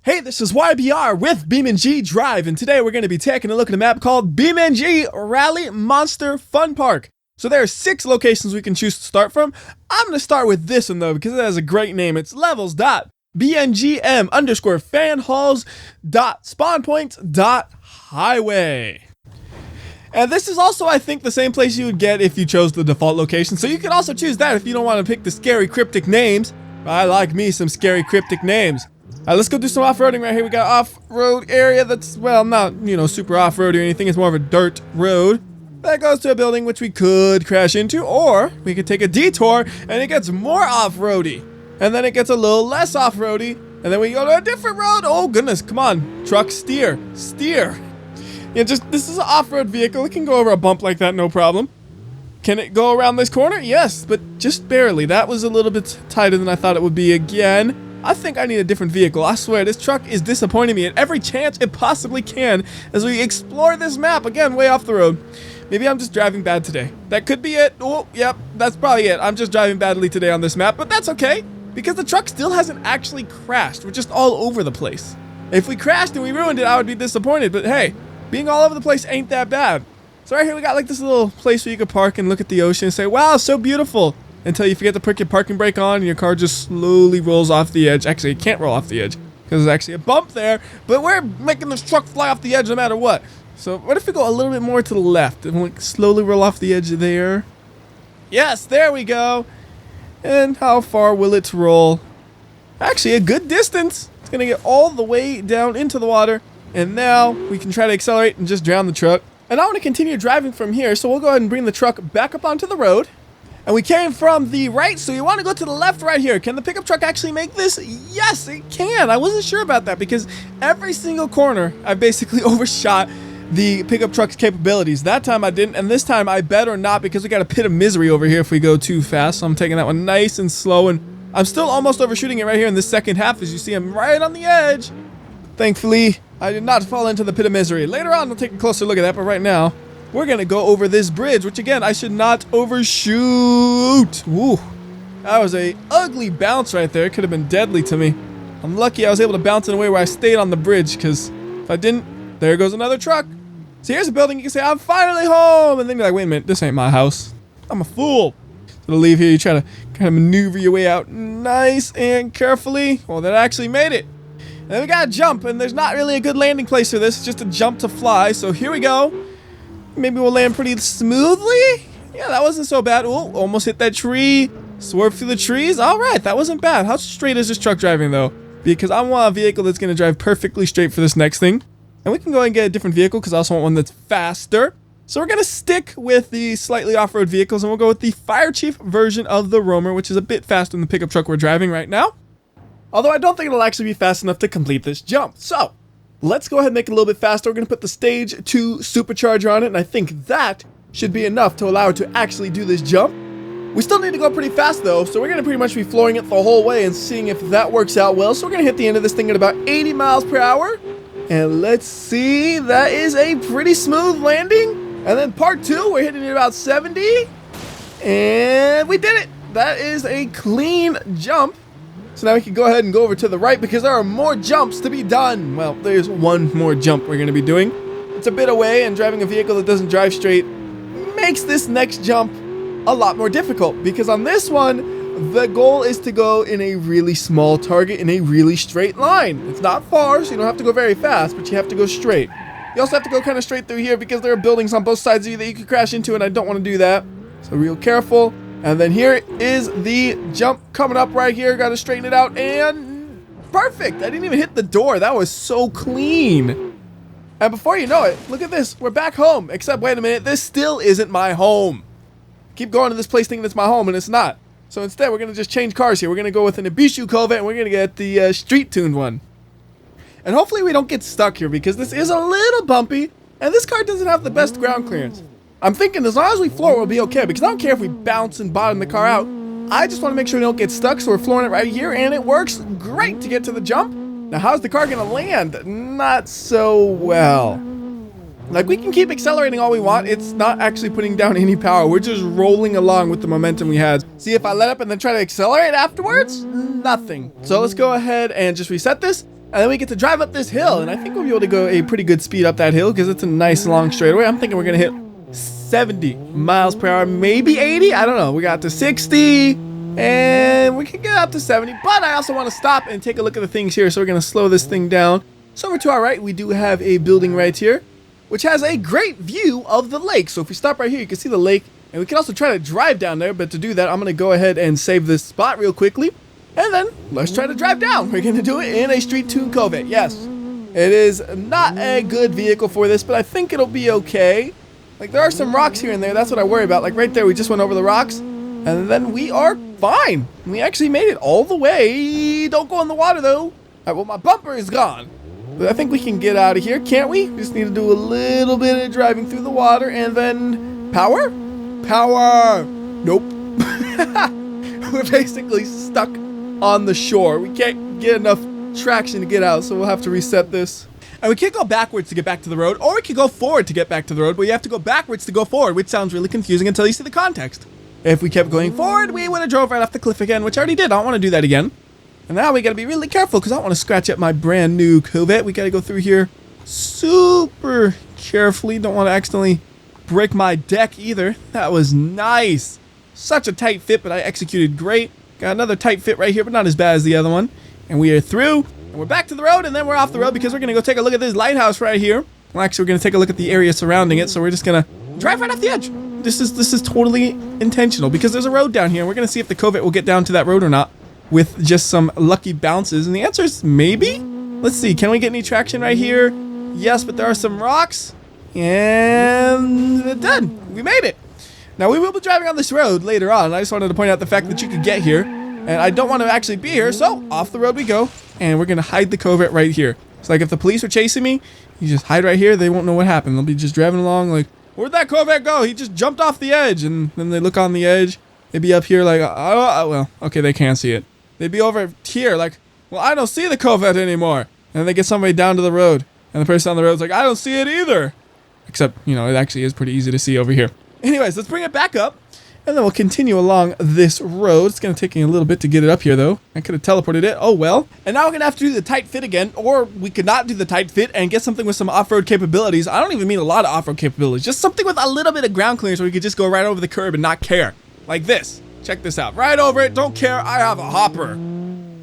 Hey, this is WhyBeAre with BeamnG.drive, and today we're going to be taking a look at a map called BeamnG Rally-Monster-Funpark. So there are 6 locations we can choose to start from. I'm going to start with this one though because it has a great name. It's levels.bngm_fanhalls.spawnpoints.highway. And this is also, I think, the same place you would get if you chose the default location. So you could also choose that if you don't want to pick the scary cryptic names. I like me some scary cryptic names. Let's go do some off-roading right here. We got an off-road area that's, well, not, super off-road or anything. It's more of a dirt road that goes to a building which we could crash into, or we could take a detour and it gets more off-roady. And then it gets a little less off-roady, and then we go to a different road. Oh, goodness, come on. Truck, steer. Steer. Yeah, this is an off-road vehicle. It can go over a bump like that, no problem. Can it go around this corner? Yes, but just barely. That was a little bit tighter than I thought it would be again. I think I need a different vehicle. I swear, this truck is disappointing me at every chance it possibly can as we explore this map. Again, way off the road. Maybe I'm just driving bad today. That could be it. Oh, yep, that's probably it. I'm just driving badly today on this map, but that's okay because the truck still hasn't actually crashed. We're just all over the place. If we crashed and we ruined it, I would be disappointed, but hey, being all over the place ain't that bad. So right here we got like this little place where you could park and look at the ocean and say, wow, so beautiful. Until you forget to put your parking brake on and your car just slowly rolls off the edge. Actually, it can't roll off the edge because there's actually a bump there, but we're making this truck fly off the edge no matter what. So what if we go a little bit more to the left and like slowly roll off the edge there? Yes, there we go. And how far will it roll? Actually, a good distance. It's going to get all the way down into the water. And now we can try to accelerate and just drown the truck. And I want to continue driving from here, so we'll go ahead and bring the truck back up onto the road. And we came from the right, so you want to go to the left right here. Can the pickup truck actually make this? Yes, it can. I wasn't sure about that because every single corner, I basically overshot the pickup truck's capabilities. That time I didn't, and this time I better not because we got a pit of misery over here if we go too fast. So I'm taking that one nice and slow, and I'm still almost overshooting it right here in the second half. As you see, I'm right on the edge. Thankfully, I did not fall into the pit of misery. Later on, we'll take a closer look at that, but right now, we're going to go over this bridge, which again, I should not overshoot. Woo. That was a ugly bounce right there. It could have been deadly to me. I'm lucky I was able to bounce in a way where I stayed on the bridge, because if I didn't, there goes another truck. So here's a building. You can say, I'm finally home. And then you're like, wait a minute, this ain't my house. I'm a fool. So to leave here, you try to kind of maneuver your way out nice and carefully. Well, that actually made it. And then we got to jump, and there's not really a good landing place for this. It's just a jump to fly. So here we go. Maybe we'll land pretty smoothly. Yeah, that wasn't so bad. Oh, almost hit that tree. Swerve through the trees. All right, that wasn't bad. How straight is this truck driving, though? Because I want a vehicle that's going to drive perfectly straight for this next thing. And we can go ahead and get a different vehicle because I also want one that's faster. So we're going to stick with the slightly off-road vehicles, and we'll go with the Fire Chief version of the Roamer, which is a bit faster than the pickup truck we're driving right now. Although I don't think it'll actually be fast enough to complete this jump. So let's go ahead and make it a little bit faster. We're going to put the Stage 2 supercharger on it, and I think that should be enough to allow it to actually do this jump. We still need to go pretty fast, though, so we're going to pretty much be flooring it the whole way and seeing if that works out well. So we're going to hit the end of this thing at about 80 miles per hour. And let's see, that is a pretty smooth landing. And then part 2, we're hitting it about 70. And we did it. That is a clean jump. So now we can go ahead and go over to the right because there are more jumps to be done. Well, there's one more jump we're going to be doing. It's a bit away, and driving a vehicle that doesn't drive straight makes this next jump a lot more difficult because on this one, the goal is to go in a really small target in a really straight line. It's not far, so you don't have to go very fast, but you have to go straight. You also have to go kind of straight through here because there are buildings on both sides of you that you could crash into, and I don't want to do that. So real careful. And then here is the jump coming up right here. Got to straighten it out, and perfect. I didn't even hit the door. That was so clean. And before you know it, look at this. We're back home. Except, wait a minute. This still isn't my home. Keep going to this place thinking it's my home, and it's not. So instead, we're going to just change cars here. We're going to go with an Ibishu Corvette, and we're going to get the street-tuned one. And hopefully we don't get stuck here because this is a little bumpy, and this car doesn't have the best ground clearance. I'm thinking as long as we floor it, we'll be okay, because I don't care if we bounce and bottom the car out. I just want to make sure we don't get stuck, so we're flooring it right here, and it works great to get to the jump. Now, how's the car going to land? Not so well. Like, we can keep accelerating all we want. It's not actually putting down any power. We're just rolling along with the momentum we had. See, if I let up and then try to accelerate afterwards, nothing. So let's go ahead and just reset this. And then we get to drive up this hill, and I think we'll be able to go a pretty good speed up that hill because it's a nice long straightaway. I'm thinking we're gonna hit 70 miles per hour, maybe 80. I don't know. We got to 60, and we can get up to 70. But I also want to stop and take a look at the things here, so we're gonna slow this thing down. So over to our right, we do have a building right here, which has a great view of the lake. So if we stop right here, you can see the lake, and we can also try to drive down there. But to do that, I'm gonna go ahead and save this spot real quickly. And then, let's try to drive down. We're going to do it in a street tuned Corvette. Yes, it is not a good vehicle for this, but I think it'll be okay. Like, there are some rocks here and there. That's what I worry about. Like, right there, we just went over the rocks. And then we are fine. We actually made it all the way. Don't go in the water, though. All right, well, my bumper is gone. But I think we can get out of here, can't we? We just need to do a little bit of driving through the water. And then, power? Power. Nope. We're basically stuck on the shore. We can't get enough traction to get out, so we'll have to reset this. And we can't go backwards to get back to the road, or we can go forward to get back to the road, but you have to go backwards to go forward, which sounds really confusing until you see the context. If we kept going forward, we would have drove right off the cliff again, which I already did. I don't want to do that again. And now we gotta be really careful, because I don't want to scratch up my brand new Corvette. We gotta go through here super carefully. Don't want to accidentally break my deck either. That was nice. Such a tight fit, but I executed great. Got another tight fit right here, but not as bad as the other one. And we are through, and we're back to the road, and then we're off the road because we're going to go take a look at this lighthouse right here. Well, actually, we're going to take a look at the area surrounding it, so we're just going to drive right off the edge. This is totally intentional because there's a road down here, and we're going to see if the Corvette will get down to that road or not with just some lucky bounces, and the answer is maybe. Let's see, can we get any traction right here? Yes, but there are some rocks, and done. We made it. Now, we will be driving on this road later on. I just wanted to point out the fact that you could get here, and I don't want to actually be here, so off the road we go, and we're going to hide the Corvette right here. It's like if the police were chasing me, you just hide right here, they won't know what happened. They'll be just driving along like, where'd that Corvette go? He just jumped off the edge, and then they look on the edge. They'd be up here like, oh, well, okay, they can't see it. They'd be over here like, well, I don't see the Corvette anymore. And then they get somebody down to the road, and the person on the road's like, I don't see it either. Except, you know, it actually is pretty easy to see over here. Anyways, let's bring it back up, and then we'll continue along this road. It's going to take me a little bit to get it up here, though. I could have teleported it. Oh, well. And now we're going to have to do the tight fit again, or we could not do the tight fit and get something with some off-road capabilities. I don't even mean a lot of off-road capabilities. Just something with a little bit of ground clearance where we could just go right over the curb and not care. Like this. Check this out. Right over it. Don't care. I have a hopper.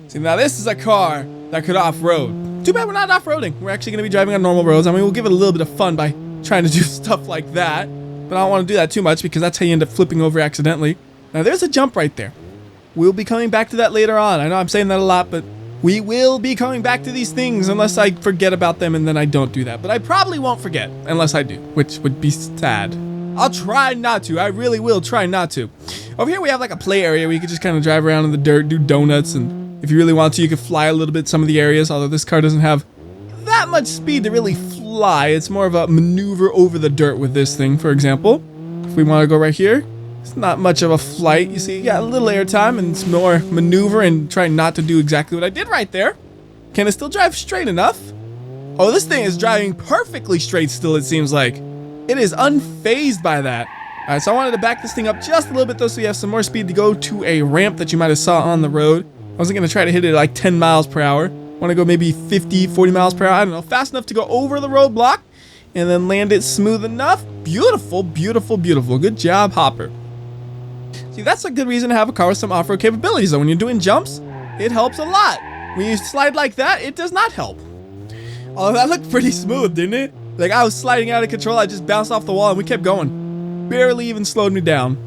See, now this is a car that could off-road. Too bad we're not off-roading. We're actually going to be driving on normal roads. I mean, we'll give it a little bit of fun by trying to do stuff like that. But I don't want to do that too much because that's how you end up flipping over accidentally. Now there's a jump right there. We'll be coming back to that later on. I know I'm saying that a lot, but we will be coming back to these things unless I forget about them and then I don't do that. But I probably won't forget unless I do, which would be sad. I'll try not to. I really will try not to. Over here we have like a play area where you can just kind of drive around in the dirt, do donuts, and if you really want to, you can fly a little bit some of the areas, although this car doesn't have that much speed to really fly. It's more of a maneuver over the dirt with this thing, for example. If we want to go right here, it's not much of a flight. You see, you got a little airtime and it's more maneuver and try not to do exactly what I did right there. Can it still drive straight enough? Oh, this thing is driving perfectly straight still, it seems like. It is unfazed by that. All right, so I wanted to back this thing up just a little bit though so you have some more speed to go to a ramp that you might have saw on the road. I wasn't going to try to hit it at like 10 miles per hour. Want to go maybe 50, 40 miles per hour, I don't know, fast enough to go over the roadblock and then land it smooth enough. Beautiful, beautiful, beautiful. Good job, Hopper. See, that's a good reason to have a car with some off-road capabilities, though. When you're doing jumps, it helps a lot. When you slide like that, it does not help. Oh, that looked pretty smooth, didn't it? Like, I was sliding out of control, I just bounced off the wall, and we kept going. Barely even slowed me down.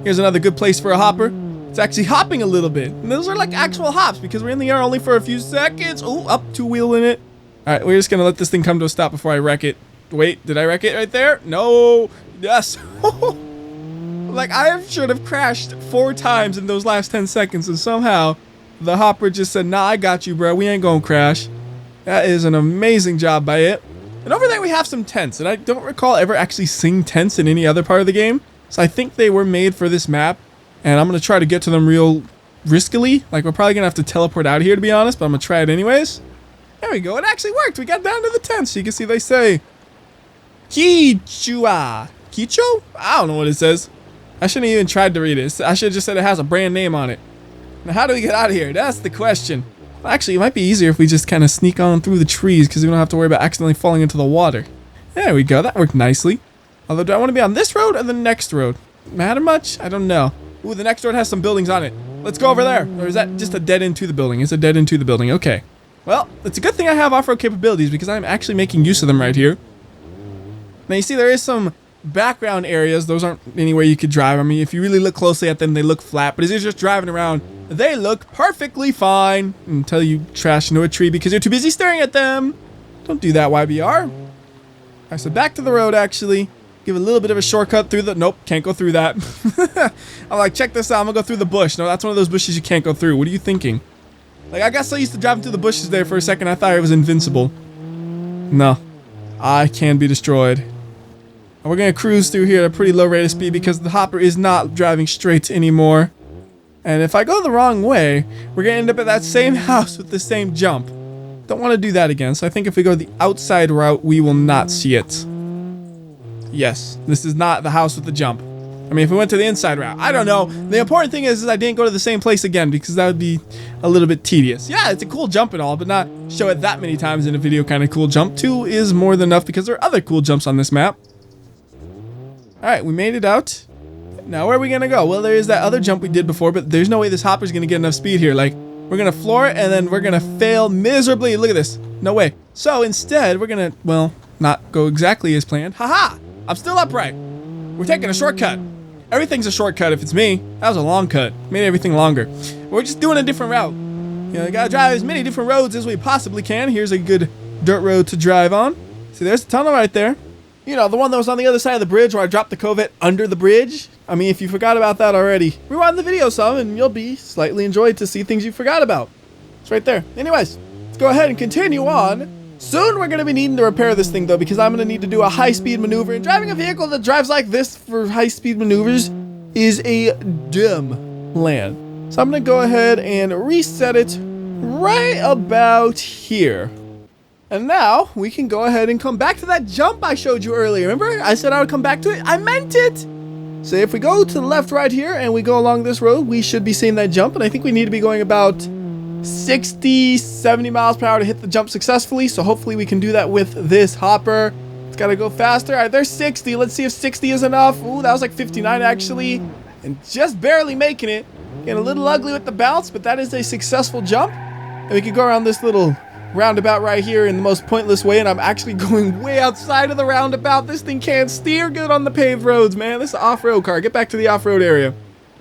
Here's another good place for a hopper. It's actually hopping a little bit. And those are like actual hops because we're in the air only for a few seconds. Oh, up, two-wheel in it. All right, we're just going to let this thing come to a stop before I wreck it. Wait, did I wreck it right there? No. Yes. Like, I should have crashed 4 times in those last 10 seconds, and somehow the hopper just said, nah, I got you, bro. We ain't going to crash. That is an amazing job by it. And over there we have some tents, and I don't recall ever actually seeing tents in any other part of the game. So I think they were made for this map. And I'm going to try to get to them real riskily. Like, we're probably going to have to teleport out here, to be honest. But I'm going to try it anyways. There we go. It actually worked. We got down to the tent. So you can see they say Kichua. Kicho? I don't know what it says. I shouldn't have even tried to read it. I should have just said it has a brand name on it. Now, how do we get out of here? That's the question. Actually, it might be easier if we just kind of sneak on through the trees because we don't have to worry about accidentally falling into the water. There we go. That worked nicely. Although, do I want to be on this road or the next road? Matter much? I don't know. Ooh, the next road has some buildings on it. Let's go over there. Or is that just a dead end to the building? It's a dead end to the building. Okay. Well, it's a good thing I have off-road capabilities because I'm actually making use of them right here. Now, you see there is some background areas. Those aren't anywhere you could drive. I mean, if you really look closely at them, they look flat. But as you're just driving around, they look perfectly fine until you crash into a tree because you're too busy staring at them. Don't do that, WhyBeAre. All right, so back to the road, actually. Give a little bit of a shortcut through the... Nope, can't go through that. I'm like, check this out. I'm going to go through the bush. No, that's one of those bushes you can't go through. What are you thinking? Like, I got so used to driving through the bushes there for a second, I thought it was invincible. No. I can be destroyed. And we're going to cruise through here at a pretty low rate of speed because the hopper is not driving straight anymore. And if I go the wrong way, we're going to end up at that same house with the same jump. Don't want to do that again, so I think if we go the outside route, we will not see it. Yes, this is not the house with the jump. I mean, if we went to the inside route, I don't know. The important thing is I didn't go to the same place again because that would be a little bit tedious. Yeah, it's a cool jump and all, but not show it that many times in a video kind of cool jump. 2 is more than enough because there are other cool jumps on this map. Alright, we made it out. Now, where are we going to go? Well, there is that other jump we did before, but there's no way this hopper's going to get enough speed here. Like, we're going to floor it, and then we're going to fail miserably. Look at this. No way. So, instead, we're going to, well, not go exactly as planned. Haha! I'm still upright. We're taking a shortcut. Everything's a shortcut if it's me. That was a long cut. Made everything longer. We're just doing a different route. You know, you gotta drive as many different roads as we possibly can. Here's a good dirt road to drive on. See, there's the tunnel right there. You know, the one that was on the other side of the bridge where I dropped the Corvette under the bridge. I mean, if you forgot about that already, rewind the video some and you'll be slightly enjoyed to see things you forgot about. It's right there. Anyways, let's go ahead and continue on. Soon we're going to be needing to repair this thing though because I'm going to need to do a high-speed maneuver, and driving a vehicle that drives like this for high-speed maneuvers is a dumb plan. So I'm going to go ahead and reset it right about here. And now we can go ahead and come back to that jump I showed you earlier. Remember? I said I would come back to it. I meant it! So if we go to the left right here and we go along this road, we should be seeing that jump, and I think we need to be going about 60, 70 miles per hour to hit the jump successfully, so hopefully we can do that with this hopper. It's gotta go faster. Alright, there's 60. Let's see if 60 is enough. Ooh, that was like 59 actually. And just barely making it. Getting a little ugly with the bounce, but that is a successful jump. And we can go around this little roundabout right here in the most pointless way, and I'm actually going way outside of the roundabout. This thing can't steer good on the paved roads, man. This is an off-road car. Get back to the off-road area.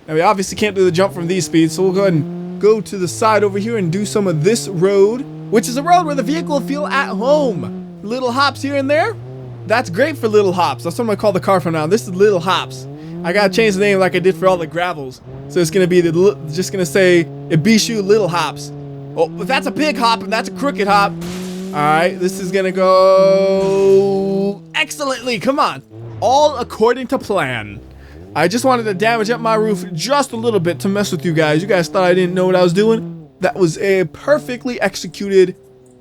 Now, we obviously can't do the jump from these speeds, so we'll go ahead and go to the side over here and do some of this road, which is a road where the vehicle will feel at home. Little hops here and there. That's great for little hops. That's what I'm going to call the car from now. This is Little Hops. I got to change the name like I did for all the gravels. So it's going to be just going to say Ibishu Little Hops. Oh, but that's a big hop and that's a crooked hop. Alright, this is gonna go excellently. Come on. All according to plan. I just wanted to damage up my roof just a little bit to mess with you guys. You guys thought I didn't know what I was doing? That was a perfectly executed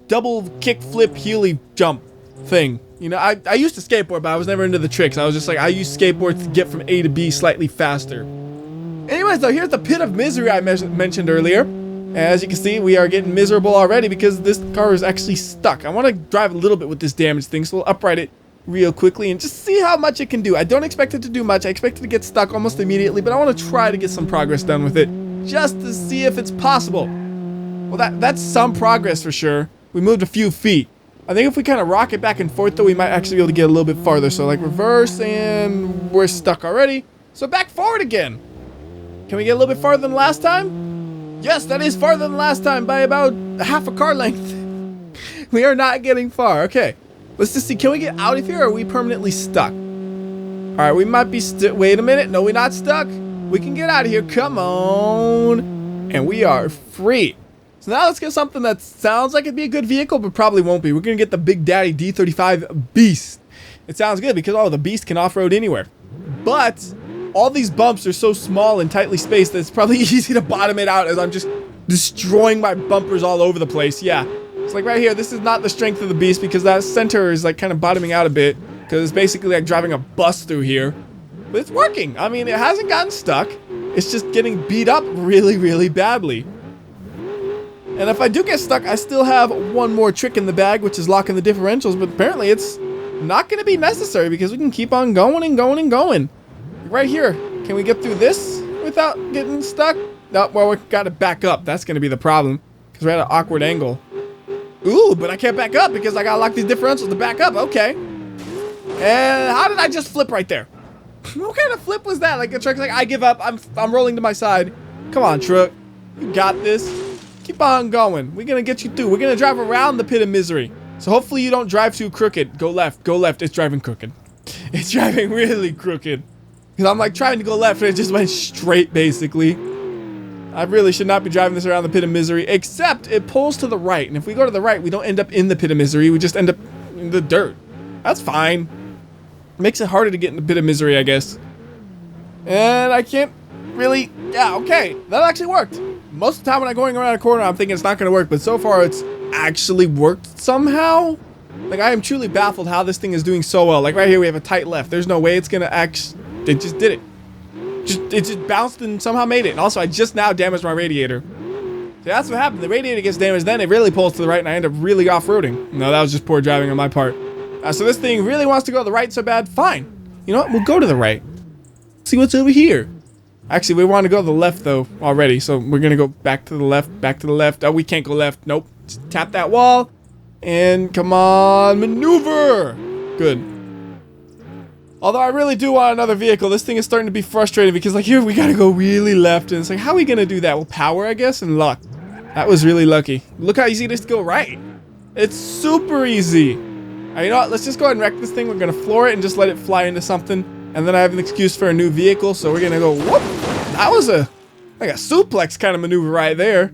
double kick flip heely jump thing. You know, I used to skateboard, but I was never into the tricks. I was just like, I use skateboard to get from A to B slightly faster. Anyways, though, here's the pit of misery I mentioned earlier. As you can see, we are getting miserable already because this car is actually stuck. I want to drive a little bit with this damaged thing, so we'll upright it real quickly and just see how much it can do. I don't expect it to do much. I expect it to get stuck almost immediately, but I want to try to get some progress done with it just to see if it's possible. Well, that's some progress for sure. We moved a few feet. I think if we kind of rock it back and forth, though, we might actually be able to get a little bit farther. So, like, reverse, and we're stuck already. So, back forward again. Can we get a little bit farther than last time? Yes, that is farther than last time by about half a car length. We are not getting far. Okay, let's just see. Can we get out of here, or are we permanently stuck? All right, we might be wait a minute. No, we're not stuck. We can get out of here. Come on. And we are free. So now let's get something that sounds like it'd be a good vehicle, but probably won't be. We're going to get the Big Daddy D35 Beast. It sounds good because, oh, the Beast can off-road anywhere. But all these bumps are so small and tightly spaced that it's probably easy to bottom it out as I'm just destroying my bumpers all over the place. Yeah, it's like right here. This is not the strength of the Beast because that center is like kind of bottoming out a bit because it's basically like driving a bus through here. But it's working. I mean, it hasn't gotten stuck. It's just getting beat up really, really badly. And if I do get stuck, I still have one more trick in the bag, which is locking the differentials, but apparently it's not going to be necessary because we can keep on going and going and going. Right here, can we get through this without getting stuck? No, well, we've got to back up. That's going to be the problem because we're at an awkward angle. Ooh, but I can't back up because I got to lock these differentials to back up. Okay. And how did I just flip right there? What kind of flip was that? Like a truck's like, I give up. I'm rolling to my side. Come on, truck. You got this. Keep on going. We're going to get you through. We're going to drive around the pit of misery. So hopefully you don't drive too crooked. Go left. Go left. It's driving crooked. It's driving really crooked. Because I'm like trying to go left and it just went straight basically. I really should not be driving this around the pit of misery, except it pulls to the right. And if we go to the right, we don't end up in the pit of misery. We just end up in the dirt. That's fine. Makes it harder to get in the pit of misery, I guess. And I can't really... Yeah, okay. That actually worked. Most of the time when I'm going around a corner, I'm thinking it's not going to work. But so far, it's actually worked somehow. Like, I am truly baffled how this thing is doing so well. Like, right here, we have a tight left. There's no way it's going to actually... It just did it. It just bounced and somehow made it. And also, I just now damaged my radiator. So that's what happened. The radiator gets damaged, then it really pulls to the right, and I end up really off-roading. No, that was just poor driving on my part. So this thing really wants to go to the right so bad. Fine. You know what? We'll go to the right. See what's over here. Actually, we want to go to the left, though, already. So we're going to go back to the left, back to the left. Oh, we can't go left. Nope. Just tap that wall. And come on, maneuver. Good. Although I really do want another vehicle. This thing is starting to be frustrating because, like, here we got to go really left. And it's like, how are we going to do that? Well, power, I guess, and luck. That was really lucky. Look how easy it is to go right. It's super easy. Right, you know what? Let's just go ahead and wreck this thing. We're going to floor it and just let it fly into something. And then I have an excuse for a new vehicle. So we're going to go, whoop. That was like a suplex kind of maneuver right there.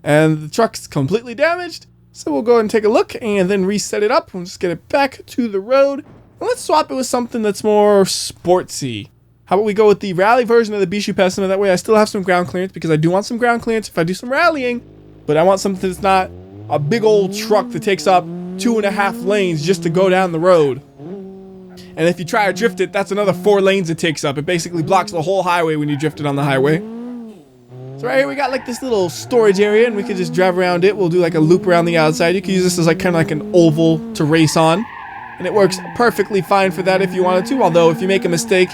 And the truck's completely damaged. So we'll go ahead and take a look and then reset it up. We'll just get it back to the road. And let's swap it with something that's more sportsy. How about we go with the rally version of the Bishu Pessima? That way I still have some ground clearance because I do want some ground clearance if I do some rallying. But I want something that's not a big old truck that takes up 2.5 lanes just to go down the road. And if you try to drift it, that's another 4 lanes it takes up. It basically blocks the whole highway when you drift it on the highway. So right here we got like this little storage area and we could just drive around it. We'll do like a loop around the outside. You can use this as like kind of like an oval to race on. And it works perfectly fine for that if you wanted to. Although if you make a mistake,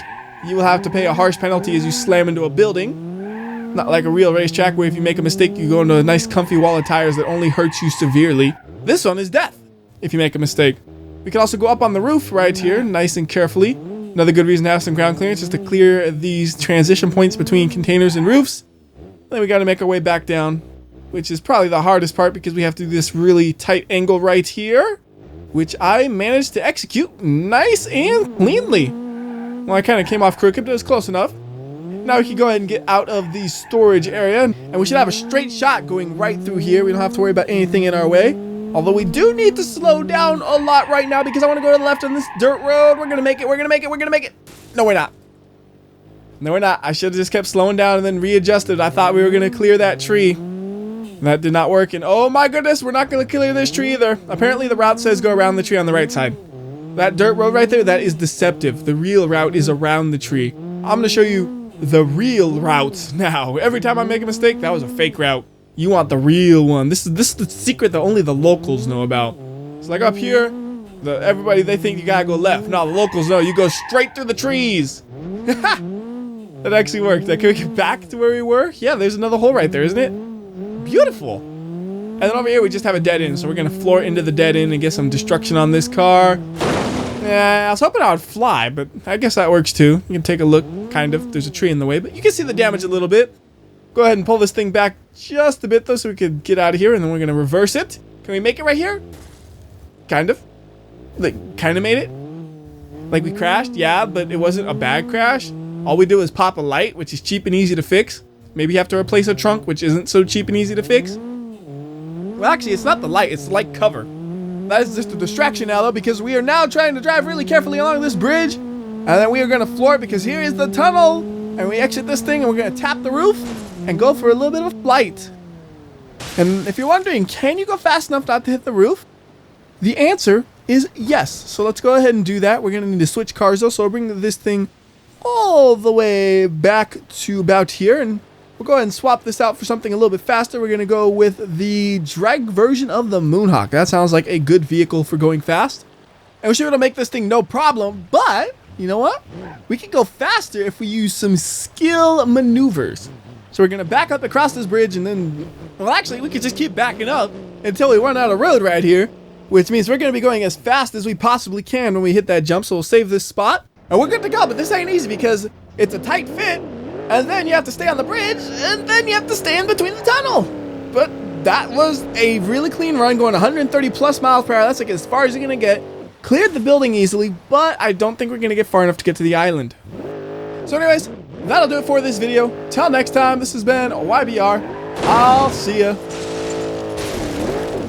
you will have to pay a harsh penalty as you slam into a building. Not like a real racetrack where if you make a mistake, you go into a nice comfy wall of tires that only hurts you severely. This one is death if you make a mistake. We can also go up on the roof right here, nice and carefully. Another good reason to have some ground clearance is to clear these transition points between containers and roofs. Then we got to make our way back down, which is probably the hardest part because we have to do this really tight angle right here, which I managed to execute nice and cleanly. Well, I kind of came off crooked, but it was close enough. Now we can go ahead and get out of the storage area, and we should have a straight shot going right through here. We don't have to worry about anything in our way. Although we do need to slow down a lot right now because I want to go to the left on this dirt road. We're going to make it. We're going to make it. We're going to make it. No, we're not. No, we're not. I should have just kept slowing down and then readjusted. I thought we were going to clear that tree. That did not work. And oh my goodness, we're not going to clear this tree either. Apparently the route says go around the tree on the right side. That dirt road right there, that is deceptive. The real route is around the tree. I'm going to show you the real route now. Every time I make a mistake, that was a fake route. You want the real one. This is the secret that only the locals know about. It's like up here, everybody, they think you gotta go left. No, the locals know you go straight through the trees. That actually worked. Can we get back to where we were? Yeah, there's another hole right there, isn't it? Beautiful. And then over here, we just have a dead end. So we're gonna floor into the dead end and get some destruction on this car. Yeah, I was hoping I would fly, but I guess that works too. You can take a look, kind of. There's a tree in the way, but you can see the damage a little bit. Go ahead and pull this thing back just a bit, though, so we could get out of here, and then we're going to reverse it. Can we make it right here? Kind of. Like, kind of made it. Like, we crashed, yeah, but it wasn't a bad crash. All we do is pop a light, which is cheap and easy to fix. Maybe you have to replace a trunk, which isn't so cheap and easy to fix. Well, actually, it's not the light, it's the light cover. That is just a distraction now, though, because we are now trying to drive really carefully along this bridge, and then we are going to floor it, because here is the tunnel, and we exit this thing, and we're going to tap the roof, and go for a little bit of flight. And if you're wondering, can you go fast enough not to hit the roof? The answer is yes. So let's go ahead and do that. We're going to need to switch cars, though, so I'll bring this thing all the way back to about here, and We'll go ahead and swap this out for something a little bit faster. We're going to go with the drag version of the Moonhawk. That sounds like a good vehicle for going fast. And we should be able to make this thing no problem, but you know what? We can go faster if we use some skill maneuvers. So we're going to back up across this bridge and then, well, actually, we could just keep backing up until we run out of road right here, which means we're going to be going as fast as we possibly can when we hit that jump. So we'll save this spot and we're good to go. But this ain't easy because it's a tight fit. And then you have to stay on the bridge, and then you have to stay in between the tunnel. But that was a really clean run, going 130 plus miles per hour. That's like as far as you're going to get. Cleared the building easily, but I don't think we're going to get far enough to get to the island. So anyways, that'll do it for this video. Till next time, this has been WhyBeAre. I'll see ya.